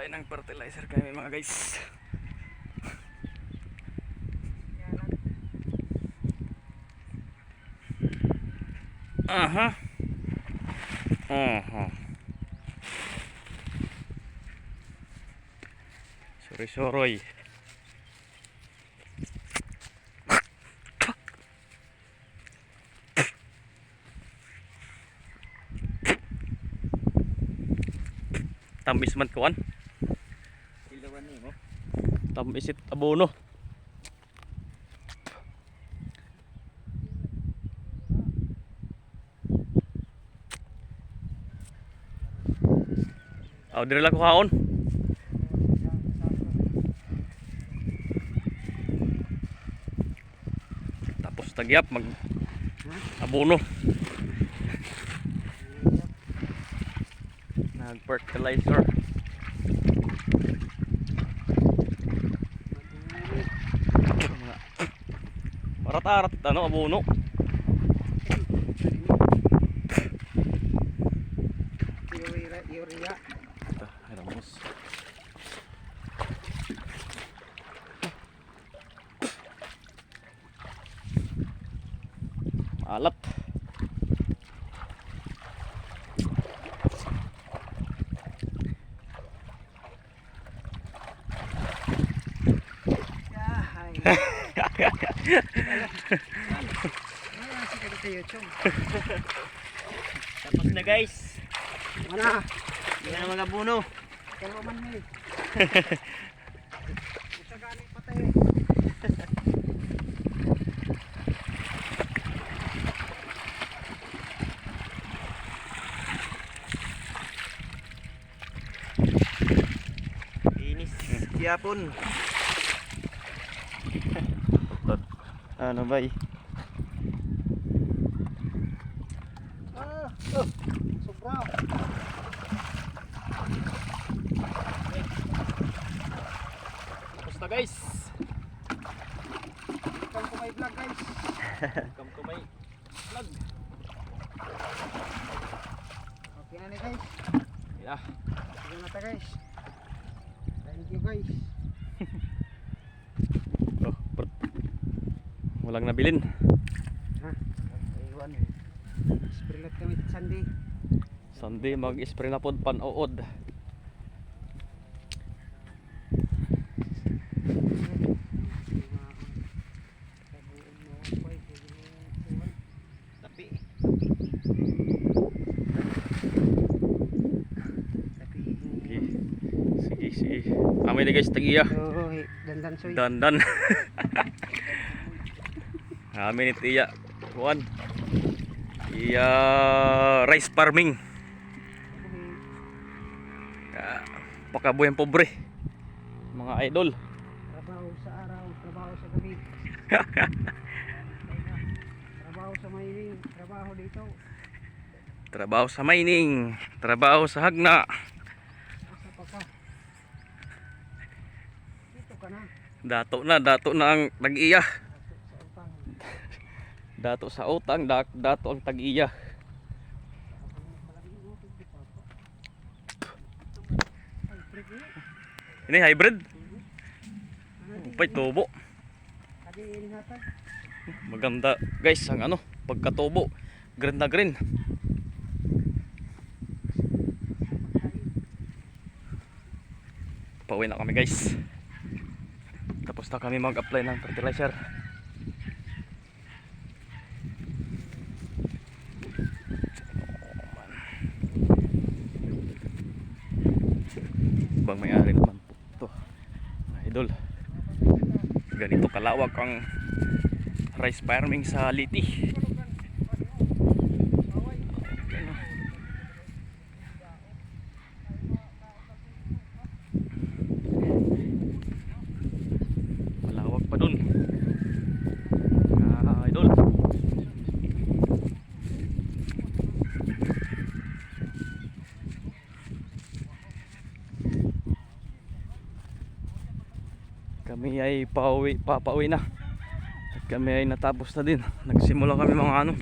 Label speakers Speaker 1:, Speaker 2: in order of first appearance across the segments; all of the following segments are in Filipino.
Speaker 1: Mag-apply ng fertilizer kami mga guys. Aha. Aha. Soroy-soroy. Tamis man kuan.
Speaker 2: Ilawan ni mo.
Speaker 1: Tamisit abono. Aw dire lang ko kaon. Tapos tagyap mag abono. Nag-fertilizer. Marat-arat ano abono.
Speaker 2: Urea.
Speaker 1: Ito, ramos. Alat.
Speaker 2: Tapos na guys.
Speaker 3: Mana?
Speaker 2: Yan ang mga buno.
Speaker 3: Kaya man ni. Ito gani patay.
Speaker 2: Inis. Yapon.
Speaker 1: Ano ba eh?
Speaker 3: Sobra.
Speaker 1: Tapos na guys.
Speaker 3: Welcome to my vlog guys.
Speaker 1: Welcome to my vlog.
Speaker 3: Okay na ni guys.
Speaker 1: Yeah.
Speaker 3: Sige na ta guys. Thank you guys.
Speaker 1: Oh, walang nabilin.
Speaker 3: Ha? Iwan. Spray lang kami Sunday.
Speaker 1: Sunday mag-spray na pod pan-uod.
Speaker 2: Tapi.
Speaker 1: Okay. Sige, sige. Amin na guys, tag-iya.
Speaker 3: Oh, dandan soy.
Speaker 1: Dandan. Amin ni Tiya. Kuan. Iya rice farming. Pakabuhay pobre. Mga idol.
Speaker 3: Trabaho sa araw, trabaho sa gabi. Trabaho sa mining, trabaho dito.
Speaker 1: Trabaho sa mining, trabaho sa hagna.
Speaker 3: Asa pa ka? Dito ka na.
Speaker 1: Dato na ang tag-iya.
Speaker 3: Sa utang.
Speaker 1: Dato sa utang, dato ang tag-iya. Ini hybrid. Upay tubo.
Speaker 3: Kadiin natin.
Speaker 1: Maganda guys ang ano, pagkatubo. Green na green. Pauwi na kami guys. Tapos na kami mag-apply ng fertilizer. Bang may-ari naman po ito, idol. Ganito kalawak ang rice farming sa Liti. Malawak pa dun, idol. Kami ay papauwi na. At kami ay natapos na din. Nagsimula kami mga ano,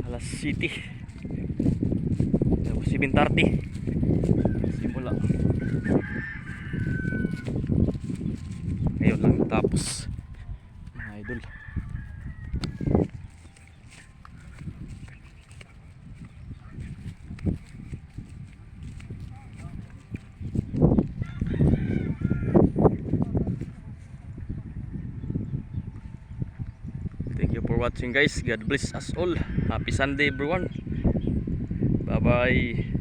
Speaker 1: alas 7. Tapos 7:30 simula. natapos mga idol. Thank you for watching guys. God bless us all. Happy Sunday everyone. Bye bye.